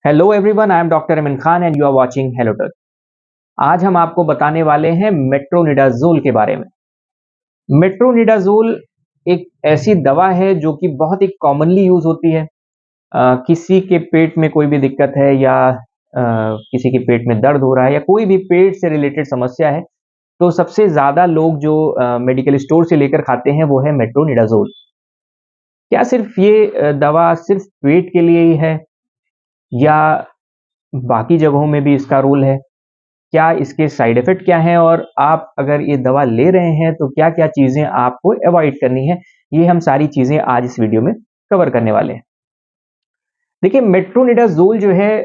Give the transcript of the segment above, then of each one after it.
Hello everyone, I am doctor Amin Khan and you are watching hello touch. आज हम आपको बताने वाले हैं मेट्रोनिडाजोल के बारे में। मेट्रोनिडाजोल एक ऐसी दवा है जो कि बहुत ही कॉमनली यूज होती है। किसी के पेट में कोई भी दिक्कत है या किसी के पेट में दर्द हो रहा है या कोई भी पेट से रिलेटेड समस्या है, तो सबसे ज़्यादा लोग जो मेडिकल स्टोर से लेकर खाते हैं वो है मेट्रोनिडाजोल। क्या सिर्फ ये दवा सिर्फ पेट के लिए ही है या बाकी जगहों में भी इसका रोल है? क्या इसके साइड इफ़ेक्ट क्या हैं और आप अगर ये दवा ले रहे हैं तो क्या-क्या चीज़ें आपको अवॉइड करनी है? ये हम सारी चीज़ें आज इस वीडियो में कवर करने वाले हैं। देखिए, मेट्रोनिडाज़ोल जो है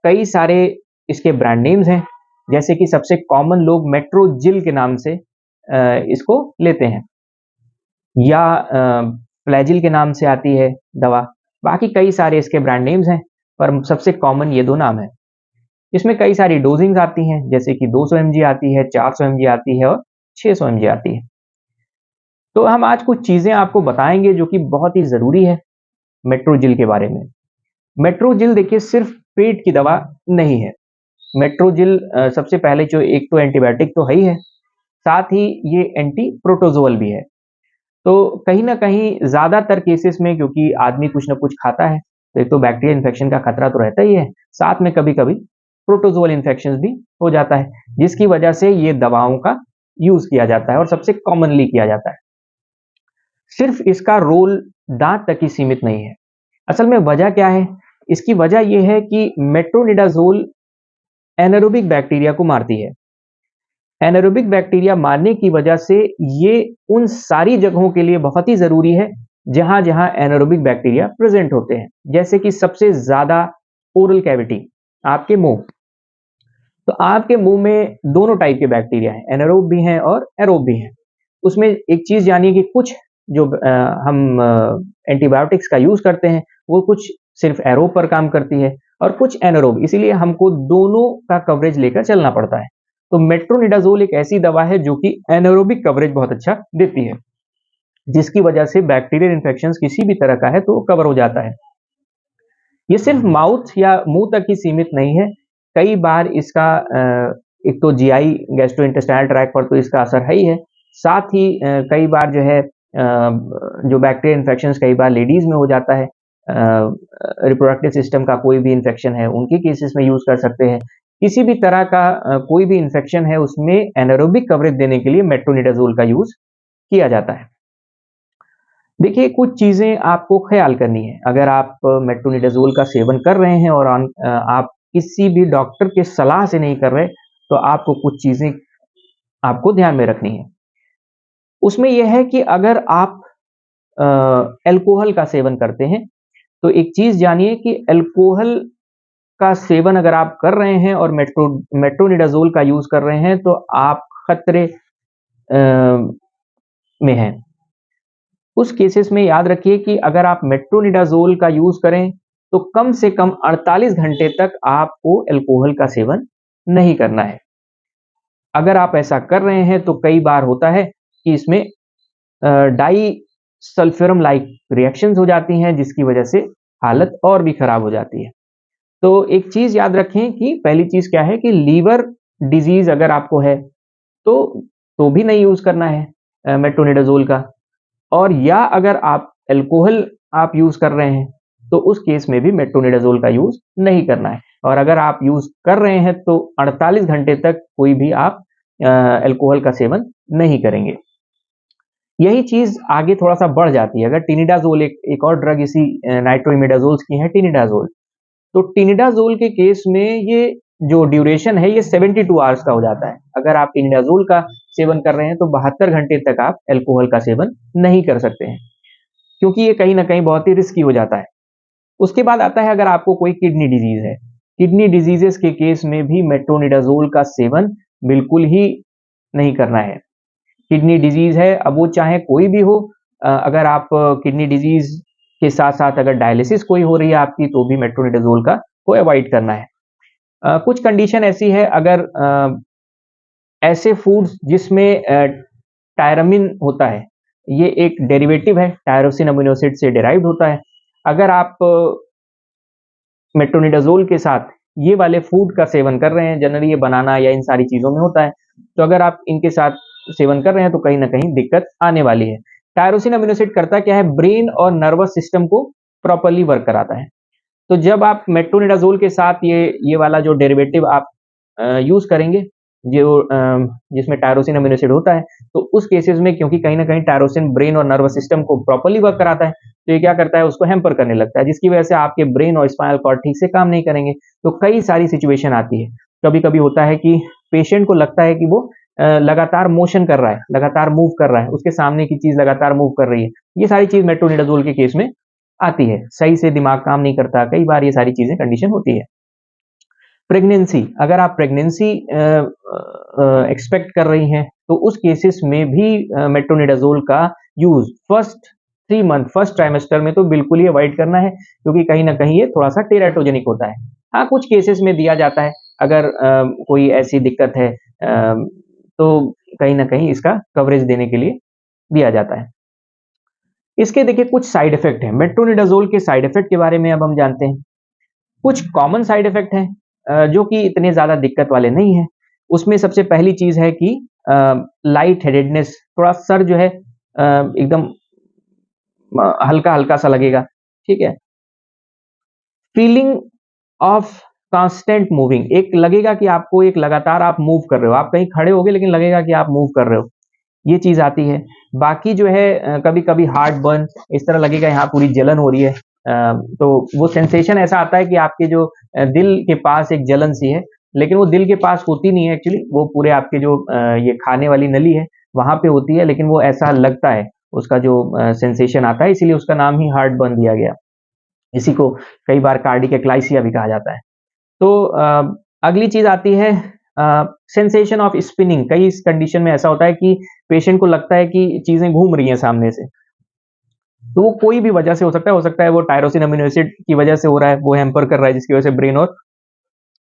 कई सारे इसके ब्रांड नेम्स हैं, जैसे कि सबसे कॉमन लोग मेट्रोजिल के नाम से इसको लेते हैं या फ्लैजिल के नाम से आती है दवा। बाकी कई सारे इसके ब्रांड नेम्स हैं, पर सबसे कॉमन ये 2 नाम हैं। इसमें कई सारी डोजिंग्स आती हैं, जैसे कि 200 एमजी आती है, 400 एमजी आती है और 600 एमजी आती है। तो हम आज कुछ चीज़ें आपको बताएँगे जो कि बहुत ही ज़रूरी है मेट्रोजिल के बारे में। मेट्रोजिल देखिए सिर्फ़ पेट की दवा नहीं है। मेट्रोजिल सबसे पहले जो एक तो एंटीबायोटिक तो है ही है, साथ ही ये एंटी प्रोटोज़ोअल भी है। तो कहीं न कहीं ज़्यादातर केसेस में क्योंकि आदमी कुछ न कुछ खाता है, तो एक तो बैक्टीरियल इन्फेक्शन का खतरा तो रहता ही है, साथ में कभी-कभी प्रोटोज़ोअल इन्फेक्शंस भी हो जाता है, जिसकी वजह से ये दवाओं का यूज़ किया जाता है और सबसे कॉमनली किया जाता है। सिर्फ़ इसका रोल दाँत तक ही सीमित नहीं है। असल में वजह क्या है? इसकी वजह ये है कि मेट्रोनिडाज़ोल एनारोबिक बैक्टीरिया को मारती है। एनारोबिक बैक्टीरिया मारने की वजह से ये उन सारी जगहों के लिए बहुत ही ज़रूरी है, जहाँ-जहाँ एनारोबिक बैक्टीरिया प्रेज़ेंट होते हैं। जैसे कि सबसे ज़्यादा ओरल कैविटी, आपके मुँह। तो आपके मुँह में दोनों टाइप के बैक्टीरिया हैं, एनारोब भी हैं और एरोब भी हैं। उसमें एक चीज़ जानिए कि कुछ जो हम एंटीबायोटिक्स का यूज़ करते हैं, वो कुछ सिर्फ़ एरोब पर काम करती है और कुछ एनारोब, इसीलिए हमको दोनों का कवरेज लेकर चलना पड़ता है। तो मेट्रोनिडाज़ोल एक ऐसी दवा है जो कि एनारोबिक कवरेज बहुत अच्छा देती है, जिसकी वजह से बैक्टीरियल इन्फेक्शंस किसी भी तरह का है तो कवर हो जाता है। ये सिर्फ माउथ या मुंह तक ही सीमित नहीं है, कई बार इसका एक तो जीआई गैस्ट्रोइंटेस्टाइनल ट्रैक्ट पर तो इसका असर है ही है, साथ ही कई बार जो है जो बैक्टीरियल इन्फेक्शंस कई बार लेडीज़ में हो जाता है, रिप्रोडक्टिव सिस्टम का कोई भी इन्फेक्शन है, उनके केसेस में यूज़ कर सकते हैं। किसी भी तरह का कोई भी इन्फेक्शन है, उसमें एनारोबिक कवरेज देने के लिए मेट्रोनिडाज़ोल का यूज़ किया जाता है। देखिए, कुछ चीज़ें आपको ख़्याल करनी है। अगर आप मेट्रोनिडाज़ोल का सेवन कर रहे हैं और आप किसी भी डॉक्टर के सलाह से नहीं कर रहे, तो आपको कुछ चीज़ें आपको ध्यान में रखनी है। उसमें ये है कि अगर आप अल्कोहल का सेवन करते हैं, तो एक चीज़ जानिए कि अल्कोहल का सेवन अगर आप कर रहे हैं और मेट्रोनिडाज़ोल का यूज़ कर रहे हैं, तो आप खतरे में हैं। उस केसेस में याद रखिए कि अगर आप मेट्रोनिडाज़ोल का यूज़ करें, तो कम से कम 48 घंटे तक आपको अल्कोहल का सेवन नहीं करना है। अगर आप ऐसा कर रहे हैं, तो कई बार होता है कि इसमें डाई सल्फ्यूरम लाइक रिएक्शंस हो जाती हैं, जिसकी वजह से हालत और भी खराब हो जाती है। तो एक चीज़ याद रखें कि पहली चीज़ क्या है कि लीवर डिज़ीज़ अगर आपको है, तो भी नहीं यूज़ करना है मेट्रोनिडाज़ोल का। और या अगर आप अल्कोहल आप यूज़ कर रहे हैं, तो उस केस में भी मेट्रोनिडाज़ोल का यूज़ नहीं करना है। और अगर आप यूज़ कर रहे हैं, तो 48 घंटे तक कोई भी आप अल्कोहल का सेवन नहीं करेंगे। यही चीज़ आगे थोड़ा-सा बढ़ जाती है, अगर टिनिडाज़ोल एक और ड्रग इसी नाइट्रोइमिडाज़ोल्स की है टिनिडाज़ोल। तो टिनिडाज़ोल के केस में ये जो ड्यूरेशन है ये 72 आवर्स का हो जाता है। अगर आप टिनिडाज़ोल का सेवन कर रहे हैं, तो 72 घंटे तक आप अल्कोहल का सेवन नहीं कर सकते हैं, क्योंकि ये कहीं न कहीं बहुत ही रिस्की हो जाता है। उसके बाद आता है अगर आपको कोई किडनी डिज़ीज़ है, किडनी डिज़ीज़ेज़ के केस में भी मेट्रोनिडाज़ोल का सेवन बिल्कुल ही नहीं करना है। किडनी डिज़ीज़ है, अब वो चाहे कोई भी हो, अगर आप किडनी डिज़ीज़ के साथ-साथ अगर डायलिसिस कोई हो रही है आपकी, तो भी मेट्रोनिडाज़ोल का को अवॉइड करना है। कुछ कंडीशन ऐसी है, अगर ऐसे फूड्स जिसमें टायरामिन होता है, ये एक डेरिवेटिव है, टायरोसिन अमीनो एसिड से डिराइव्ड होता है। अगर आप मेट्रोनिडाजोल के साथ ये वाले फूड का सेवन कर रहे हैं, जनरली ये बनाना या इन सारी चीज़ों में होता है, तो अगर आप इनके साथ सेवन कर रहे हैं तो कहीं न कहीं दिक्कत आने वाली है। टायरोसिन अमीनो एसिड करता क्या है, ब्रेन और नर्वस सिस्टम को प्रॉपर्ली वर्क कराता है। तो जब आप मेट्रोनिडाज़ोल के साथ ये वाला जो डेरिवेटिव आप यूज़ करेंगे, जो जिसमें टायरोसिन अमीनो एसिड होता है, तो उस केसेज़ में क्योंकि कहीं न कहीं टायरोसिन ब्रेन और नर्वस सिस्टम को प्रॉपर्ली वर्क कराता है, तो ये क्या करता है, उसको हैम्पर करने लगता है, जिसकी वजह से आपके ब्रेन और स्पाइनल कॉर्ड ठीक से काम नहीं करेंगे। तो कई सारी सिचुएशन आती है। कभी-कभी होता है कि पेशेंट को लगता है कि वो लगातार मोशन कर रहा है, लगातार मूव कर रहा है, उसके सामने की चीज़ लगातार मूव कर रही है। ये सारी चीज़ मेट्रोनिडाज़ोल के केस में आती है। सही से दिमाग काम नहीं करता, कई बार ये सारी चीज़ें कंडीशन होती है। प्रेगनेंसी, अगर आप प्रेगनेंसी एक्सपेक्ट कर रही हैं, तो उस केसेस में भी मेट्रोनिडाज़ोल का use first 3 month, first trimester में तो बिल्कुल ही अवॉइड करना है, क्योंकि कहीं न कहीं ये थोड़ा-सा टेराटोजेनिक होता है। हाँ, कुछ केसेस में दिया जाता है, अगर कोई ऐसी दिक्कत है तो कहीं न कहीं इसका कवरेज देने के लिए दिया जाता है। इसके देखिए कुछ साइड इफ़ेक्ट हैं, मेट्रोनिडाज़ोल के साइड इफ़ेक्ट के बारे में अब हम जानते हैं। कुछ कॉमन साइड इफ़ेक्ट हैं जो कि इतने ज़्यादा दिक्कत वाले नहीं हैं। उसमें सबसे पहली चीज़ है कि लाइट हेडेडनेस, थोड़ा सर जो है एकदम हल्का-हल्का सा लगेगा, ठीक है? फीलिंग ऑफ कांस्टेंट मूविंग, एक लगेगा कि आपको एक लगातार आप मूव कर रहे हो, आप कहीं खड़े होगे लेकिन लगेगा कि आप मूव कर रहे हो, ये चीज़ आती है। बाकी जो है कभी-कभी हार्ट बर्न, इस तरह लगेगा यहाँ पूरी जलन हो रही है। तो वो सेंसेशन ऐसा आता है कि आपके जो दिल के पास एक जलन सी है, लेकिन वो दिल के पास होती नहीं है एक्चुअली, वो पूरे आपके जो ये खाने वाली नली है, वहाँ पे होती है, लेकिन वो ऐसा लगता है, उसका जो सेंसेशन आता है, इसीलिए उसका नाम ही हार्ट बर्न दिया गया। इसी को कई बार कार्डियक एक्लाइसिया भी कहा जाता है। तो अगली चीज़ आती है सेंसेशन ऑफ स्पिनिंग, कई इस कंडीशन में ऐसा होता है कि पेशेंट को लगता है कि चीज़ें घूम रही हैं सामने से। तो वो कोई भी वजह से हो सकता है वो टायरोसिन अमीनो एसिड की वजह से हो रहा है, वो हैम्पर कर रहा है जिसकी वजह से ब्रेन और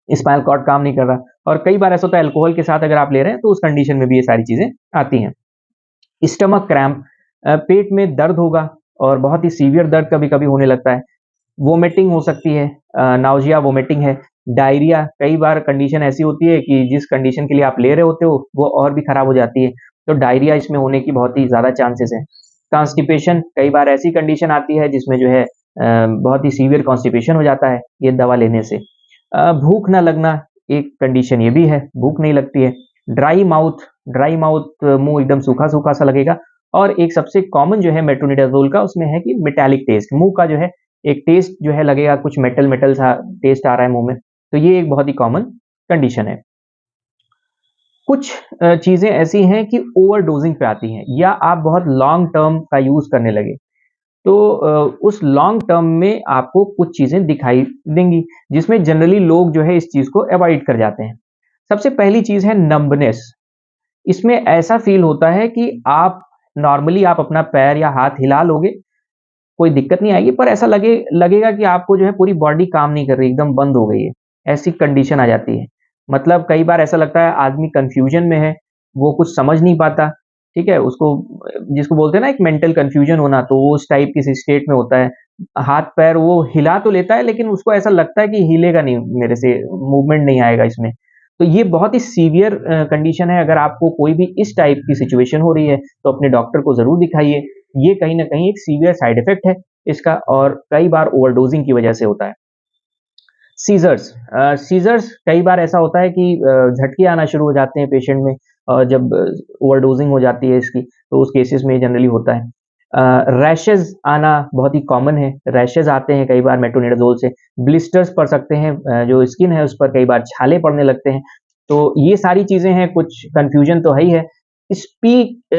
स्पाइनल कॉर्ड काम नहीं कर रहा। और कई बार ऐसा होता है अल्कोहल के साथ अगर आप ले रहे हैं तो उस कंडीशन में भी ये सारी चीज़ें आती हैं। स्टमक क्रैम्प, पेट में दर्द होगा और बहुत ही सीवियर दर्द कभी-कभी होने लगता है। वोमिटिंग हो सकती है, नाउज़िया वोमिटिंग है, डायरिया, कई बार कंडीशन ऐसी होती है कि जिस कंडीशन के लिए आप ले रहे होते हो, वो और भी खराब हो जाती है, तो डायरिया इसमें होने की बहुत ही ज़्यादा चांसेस हैं। कॉन्स्टिपेशन, कई बार ऐसी कंडीशन आती है जिसमें जो है बहुत ही सीवियर कॉन्स्टिपेशन हो जाता है ये दवा लेने से। भूख ना लगना, एक कंडीशन ये भी है, भूख नहीं लगती है। ड्राई माउथ, मुँह एकदम सूखा-सूखा सा लगेगा। और एक सबसे कॉमन जो है मेट्रोनिडाज़ोल का, उसमें है कि मेटालिक टेस्ट, मुँह का जो है एक टेस्ट जो है लगेगा, कुछ मेटल सा टेस्ट आ रहा है मुँह में, तो ये एक बहुत ही कॉमन कंडीशन है। कुछ चीज़ें ऐसी हैं कि ओवरडोज़िंग पे आती हैं, या आप बहुत लॉन्ग टर्म का यूज़ करने लगे, तो उस लॉन्ग टर्म में आपको कुछ चीज़ें दिखाई देंगी, जिसमें जनरली लोग जो है इस चीज़ को अवॉइड कर जाते हैं। सबसे पहली चीज़ है नंबनेस। इसमें ऐसा फ़ील होता है कि आप नॉर्मली आप अपना पैर या हाथ हिला लोगे, कोई दिक्कत नहीं आएगी, पर ऐसा लगेगा कि आपको जो है पूरी बॉडी काम नहीं कर रही, एकदम बंद हो गई है, ऐसी कंडीशन आ जाती है। मतलब कई बार ऐसा लगता है आदमी कन्फ्यूजन में है, वो कुछ समझ नहीं पाता, ठीक है? उसको जिसको बोलते हैं ना एक मेंटल कन्फ्यूजन होना, तो वो उस टाइप की स्टेट में होता है। हाथ-पैर वो हिला तो लेता है, लेकिन उसको ऐसा लगता है कि हिलेगा नहीं मेरे से, मूवमेंट नहीं आएगा इसमें। तो ये बहुत ही सीवियर कंडीशन है, अगर आपको कोई भी इस टाइप की सिचुएशन हो रही है, तो अपने डॉक्टर को ज़रूर दिखाइए। ये कहीं न कहीं एक सीवियर साइड इफ़ेक्ट है इसका, और कई बार ओवरडोज़िंग की वजह से होता है। सीज़र्स कई बार ऐसा होता है कि झटके आना शुरू हो जाते हैं पेशेंट में, जब ओवरडोज़िंग हो जाती है इसकी, तो उस केसेस में जनरली होता है। रैशेज़ आना बहुत ही कॉमन है, रैशेज़ आते हैं कई बार मेट्रोनिडाज़ोल से, ब्लिस्टर्स पड़ सकते हैं, जो स्किन है उस पर कई बार छाले पड़ने लगते हैं। तो ये सारी चीज़ें हैं, कुछ कन्फ्यूजन तो है ही है।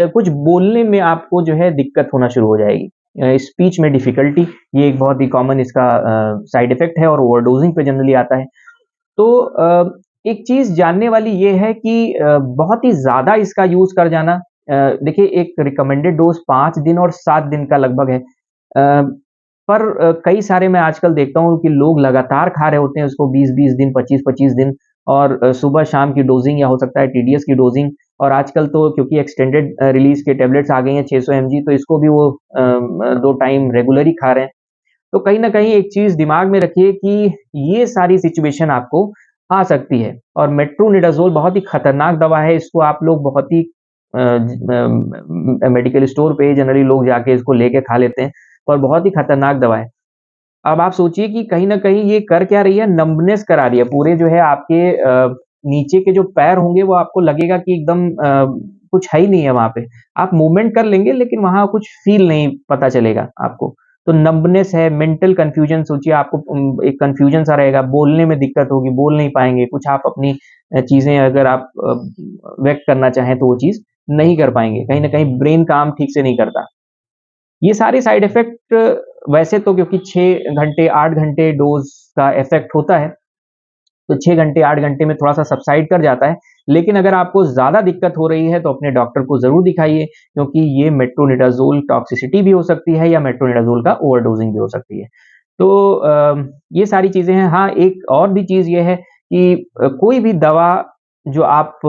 कुछ बोलने में आपको जो है दिक्कत होना शुरू हो जाएगी। स्पीच में डिफ़िकल्टी, ये एक बहुत ही कॉमन इसका साइड इफ़ेक्ट है और ओवरडोज़िंग पे जनरली आता है। तो एक चीज़ जानने वाली ये है कि बहुत ही ज़्यादा इसका यूज़ कर जाना, देखिए एक रिकमेंडेड डोज़ 5 दिन और 7 दिन का लगभग है। पर कई सारे मैं आजकल देखता हूँ कि लोग लगातार खा रहे होते हैं उसको 20-20 दिन, 25-25 दिन, और सुबह-शाम की डोज़िंग या हो सकता है टीडीएस की डोज़िंग, और आजकल तो क्योंकि एक्सटेंडेड रिलीज़ के टैबलेट्स आ गई हैं 600 mg, तो इसको भी वो 2 टाइम रेगुलर ही खा रहे हैं। तो कहीं ना कहीं एक चीज दिमाग में रखिए कि ये सारी सिचुएशन आपको आ सकती है। और मेट्रोनिडाजोल बहुत ही खतरनाक दवा है, इसको आप लोग बहुत ही मेडिकल स्टोर पे जनरली लोग जाके इसको लेके खा लेते हैं, और बहुत ही खतरनाक दवा है। अब आप सोचिए कि कहीं न कहीं ये कर क्या रही है, नंबनेस करा रही है। पूरे जो है आपके नीचे के जो पैर होंगे वो आपको लगेगा कि एकदम कुछ है ही नहीं है वहाँ पे। आप मूवमेंट कर लेंगे लेकिन वहाँ कुछ फ़ील नहीं पता चलेगा आपको। तो नंबनेस है, मेंटल कन्फ्यूजन, सोचिए आपको एक कन्फ्यूजन सा रहेगा, बोलने में दिक्कत होगी, बोल नहीं पाएँगे, कुछ आप अपनी चीज़ें अगर आप व्यक्त करना चाहें तो वो चीज़ नहीं कर पाएँगे। कहीं न कहीं ब्रेन काम ठीक से नहीं करता। ये सारे साइड इफ़ेक्ट वैसे तो क्योंकि 6 घंटे, 8 घंटे डोज़ का इफ़ेक्ट होता है, तो 6 घंटे, 8 घंटे में थोड़ा-सा सबसाइड कर जाता है। लेकिन अगर आपको ज़्यादा दिक्कत हो रही है, तो अपने डॉक्टर को ज़रूर दिखाइए, क्योंकि ये मेट्रोनिडाज़ोल टॉक्सिसिटी भी हो सकती है या मेट्रोनिडाज़ोल का ओवरडोज़िंग भी हो सकती है। तो ये सारी चीज़ें हैं। हाँ, एक और भी चीज़ ये है कि कोई भी दवा जो आप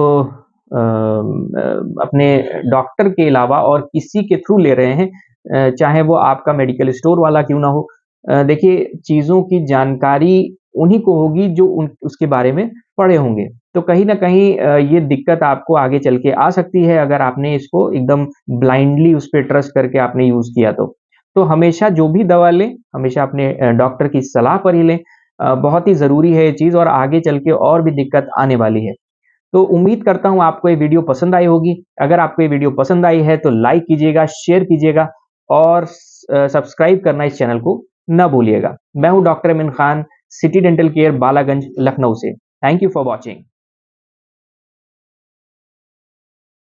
अपने डॉक्टर के अलावा और किसी के थ्रू ले रहे हैं, चाहे वो आपका मेडिकल स्टोर वाला क्यों ना हो, देखिए चीज़ों की जानकारी उन्हीं को होगी जो उसके बारे में पढ़े होंगे। तो कहीं न कहीं ये दिक्कत आपको आगे चल के आ सकती है अगर आपने इसको एकदम ब्लाइंडली उस पे ट्रस्ट करके आपने यूज़ किया तो। तो हमेशा जो भी दवा लें, हमेशा अपने डॉक्टर की सलाह पर ही लें। बहुत ही ज़रूरी है ये चीज़, और आगे चल के और भी दिक्कत आने वाली है। तो उम्मीद करता हूँ आपको ये वीडियो पसंद आई होगी। अगर आपको ये वीडियो पसंद आई है तो लाइक कीजिएगा, शेयर कीजिएगा, और सब्सक्राइब करना इस चैनल को ना भूलिएगा। मैं हूँ doctor Amin Khan, city dental care, Balaganj, Lucknow से। Thank you for watching.